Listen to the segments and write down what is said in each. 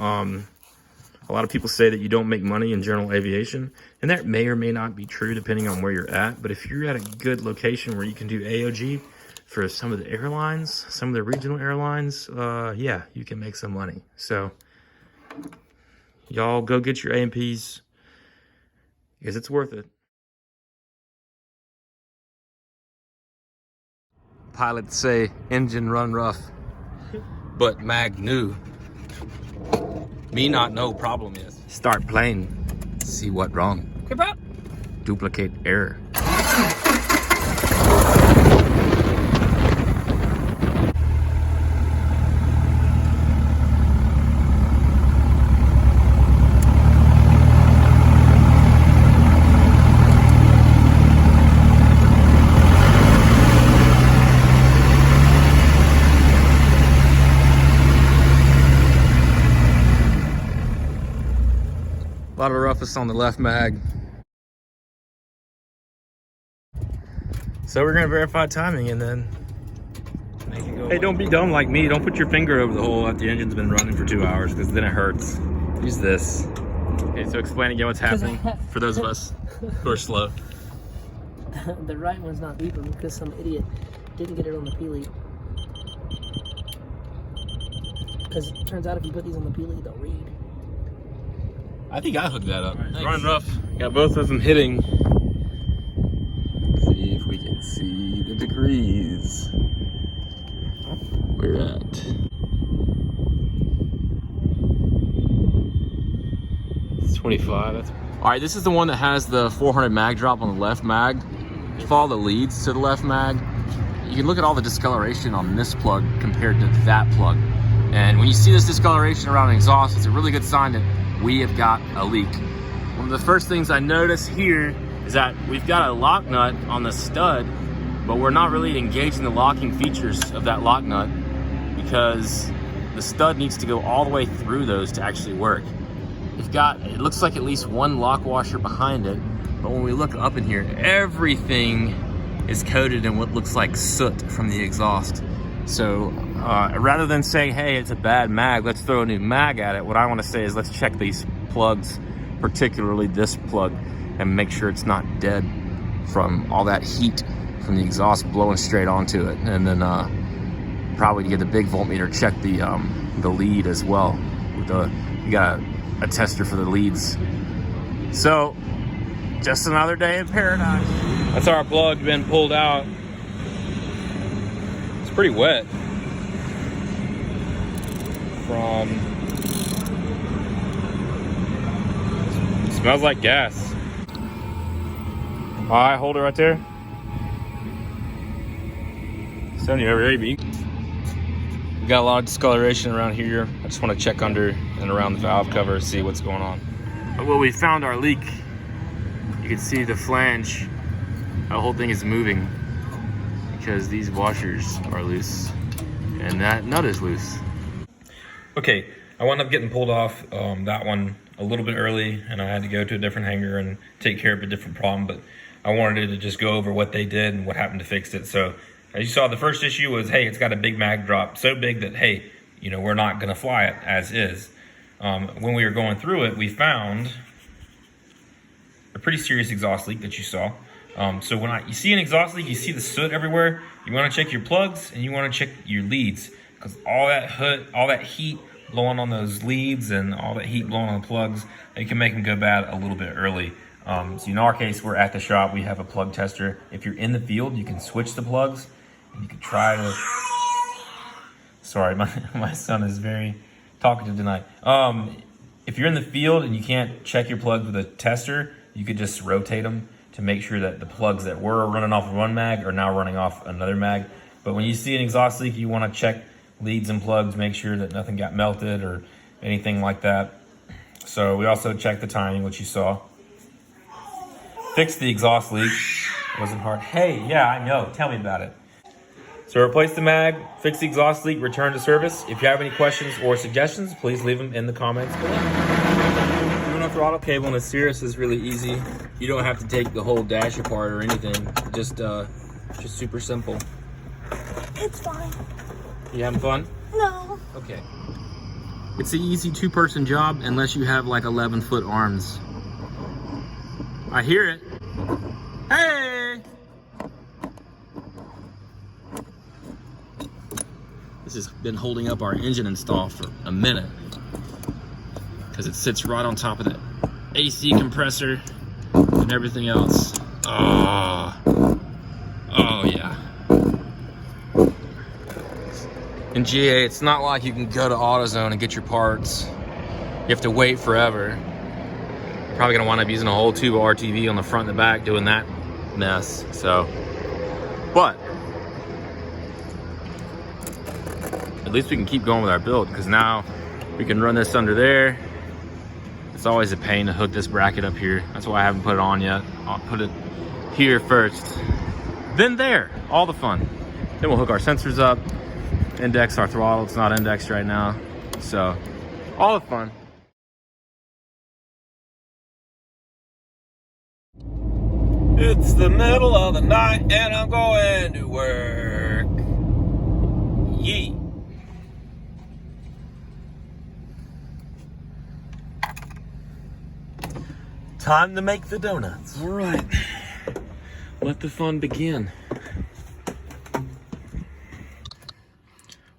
A lot of people say that you don't make money in general aviation, and that may or may not be true depending on where you're at. But if you're at a good location where you can do AOG for some of the airlines, some of the regional airlines, yeah, you can make some money. So y'all go get your AMPs because it's worth it. Pilots say engine run rough, but mag new. Me not know problem is. Start playing, see what wrong. Creep up. Duplicate error. A lot of roughness on the left mag. So we're gonna verify timing and then make it go. Hey, don't be dumb like me. Don't put your finger over the hole after the engine's been running for 2 hours, because then it hurts. Use this. Okay, so explain again what's happening for those of us who are slow. The right one's not beeping because some idiot didn't get it on the Peely. Because it turns out if you put these on the Peely, they'll read. I think I hooked that up. Right, running rough. Got both of them hitting. Let's see if we can see the degrees. We're at 25. That's... All right, this is the one that has the 400 mag drop on the left mag. If you follow the leads to the left mag, you can look at all the discoloration on this plug compared to that plug. And when you see this discoloration around an exhaust, it's a really good sign that we have got a leak. One of the first things I notice here is that we've got a lock nut on the stud, but we're not really engaging the locking features of that lock nut because the stud needs to go all the way through those to actually work. We've got, it looks like at least one lock washer behind it, but when we look up in here, everything is coated in what looks like soot from the exhaust. So rather than saying, hey, it's a bad mag, let's throw a new mag at it, what I want to say is let's check these plugs, particularly this plug, and make sure it's not dead from all that heat from the exhaust blowing straight onto it. And then probably to get the big voltmeter, check the lead as well. You got a tester for the leads. So just another day in paradise. That's our plug been pulled out. It's pretty wet. It smells like gas. All right, hold it right there. Sony over here, baby. We got a lot of discoloration around here. I just want to check under and around the valve cover, see what's going on. But when we found our leak, you can see the flange. The whole thing is moving because these washers are loose and that nut is loose. Okay, I wound up getting pulled off that one a little bit early, and I had to go to a different hangar and take care of a different problem, but I wanted to just go over what they did and what happened to fix it. So as you saw, the first issue was, hey, it's got a big mag drop, so big that, hey, you know, we're not gonna fly it as is. When we were going through it, we found a pretty serious exhaust leak that you saw. So when you see an exhaust leak, you see the soot everywhere, you wanna check your plugs and you wanna check your leads, because all that heat blowing on those leads and all that heat blowing on the plugs, it can make them go bad a little bit early. So in our case, we're at the shop, we have a plug tester. If you're in the field, you can switch the plugs and you can try to, sorry, my son is very talkative tonight. If you're in the field and you can't check your plugs with a tester, you could just rotate them to make sure that the plugs that were running off one mag are now running off another mag. But when you see an exhaust leak, you wanna check leads and plugs, make sure that nothing got melted or anything like that. So we also checked the timing, which you saw. Fixed the exhaust leak. It wasn't hard. Hey, yeah, I know. Tell me about it. So replace the mag, fix the exhaust leak, return to service. If you have any questions or suggestions, please leave them in the comments below. Doing a throttle cable in a Cirrus is really easy. You don't have to take the whole dash apart or anything. Just super simple. It's fine. You having fun? No. Okay. It's an easy 2-person job unless you have like 11-foot arms. I hear it. Hey! This has been holding up our engine install for a minute because it sits right on top of that AC compressor and everything else. Oh yeah. In GA, it's not like you can go to AutoZone and get your parts. You have to wait forever. You're probably gonna wind up using a whole tube of RTV on the front and the back doing that mess, so. But, at least we can keep going with our build because now we can run this under there. It's always a pain to hook this bracket up here. That's why I haven't put it on yet. I'll put it here first, then there, all the fun. Then we'll hook our sensors up, index our throttle. It's not indexed right now, so all the fun. It's the middle of the night and I'm going to work. Yee. Time to make the donuts. All right, let the fun begin.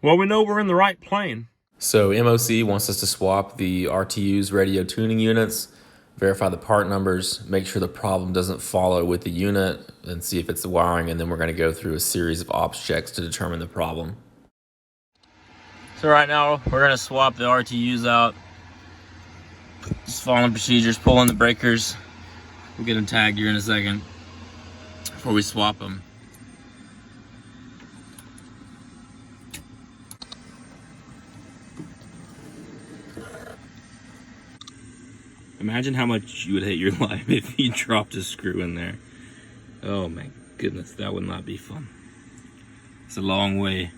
Well, we know we're in the right plane. So MOC wants us to swap the RTU's radio tuning units, verify the part numbers, make sure the problem doesn't follow with the unit, and see if it's the wiring, and then we're gonna go through a series of ops checks to determine the problem. So right now, we're gonna swap the RTUs out. Just following procedures, pulling the breakers. We'll get them tagged here in a second before we swap them. Imagine how much you would hate your life if you dropped a screw in there. Oh my goodness, that would not be fun. It's a long ways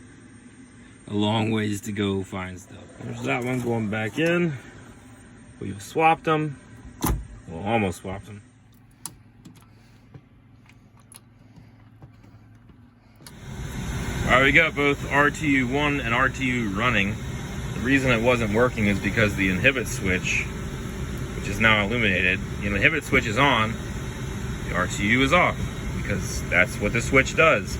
to go find stuff. There's that one going back in. We've swapped them. Well, almost swapped them. All right, we got both RTU1 and RTU running. The reason it wasn't working is because the inhibit switch, which is now illuminated, the inhibit switch is on, the RTU is off, because that's what the switch does.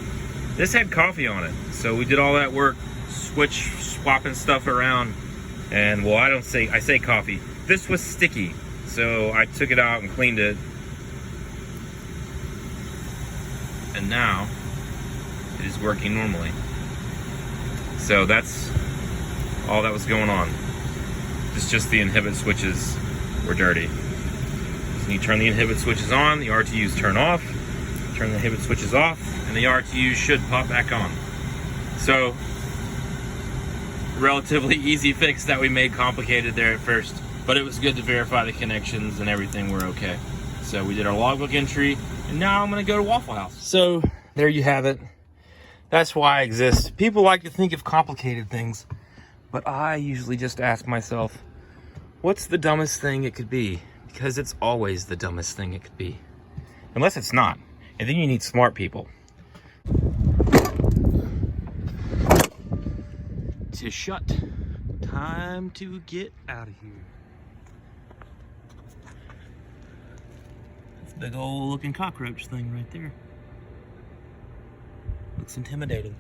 This had coffee on it, so we did all that work, swapping stuff around, and well, I say coffee. This was sticky, so I took it out and cleaned it, and now it is working normally. So that's all that was going on. It's just the inhibit switches were dirty. So you turn the inhibit switches on, the RTUs turn off, turn the inhibit switches off, and the RTUs should pop back on. So, relatively easy fix that we made complicated there at first, but it was good to verify the connections and everything were okay. So we did our logbook entry, and now I'm gonna go to Waffle House. So there you have it. That's why I exist. People like to think of complicated things, but I usually just ask myself, what's the dumbest thing it could be? Because it's always the dumbest thing it could be. Unless it's not, and then you need smart people. To shut. Time to get out of here. That's a big old looking cockroach thing right there. Looks intimidating.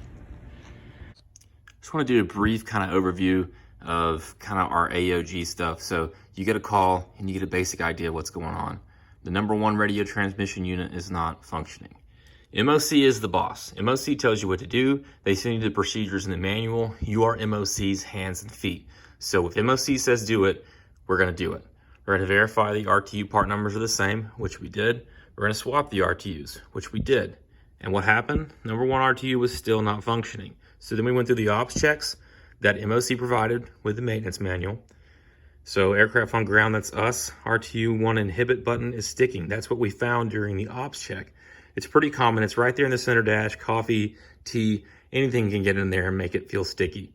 Just want to do a brief kind of overview of kind of our AOG stuff. So you get a call and you get a basic idea of what's going on. The number one radio transmission unit is not functioning. MOC is the boss. MOC tells you what to do. They send you the procedures in the manual. You are MOC's hands and feet. So if MOC says do it, we're going to do it. We're going to verify the RTU part numbers are the same, which we did. We're going to swap the RTUs, which we did. And what happened? Number one RTU was still not functioning. So then we went through the ops checks that MOC provided with the maintenance manual. So aircraft on ground, that's us. RTU1 inhibit button is sticking. That's what we found during the ops check. It's pretty common. It's right there in the center dash. Coffee, tea, anything can get in there and make it feel sticky.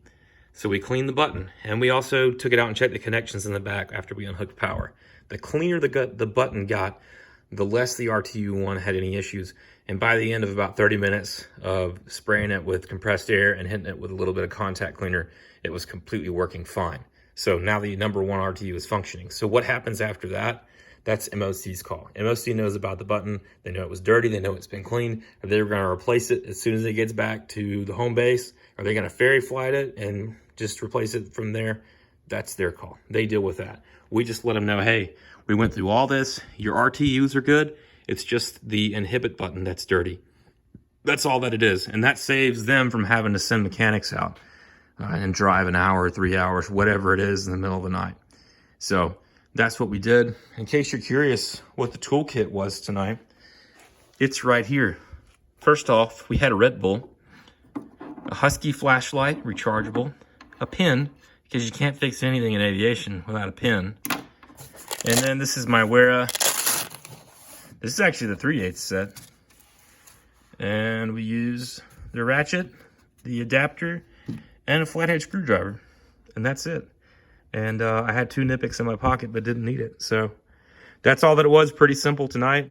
So we cleaned the button, and we also took it out and checked the connections in the back after we unhooked power. The cleaner the button got, the less the RTU1 had any issues. And by the end of about 30 minutes of spraying it with compressed air and hitting it with a little bit of contact cleaner, it was completely working fine. So now the number one RTU is functioning. So what happens after that? That's MOC's call. MOC knows about the button. They know it was dirty. They know it's been cleaned. Are they going to replace it as soon as it gets back to the home base? Are they going to ferry flight it and just replace it from there? That's their call. They deal with that. We just let them know, hey, we went through all this. Your RTUs are good. It's just the inhibit button that's dirty. That's all that it is. And that saves them from having to send mechanics out and drive an hour, 3 hours, whatever it is in the middle of the night. So that's what we did. In case you're curious what the toolkit was tonight, it's right here. First off, we had a Red Bull, a Husky flashlight, rechargeable, a pin, because you can't fix anything in aviation without a pin. And then this is my Wera. This is actually the 3/8 set. And we use the ratchet, the adapter, and a flathead screwdriver. And that's it. And I had 2 Knipex in my pocket, but didn't need it. So that's all that it was. Pretty simple tonight.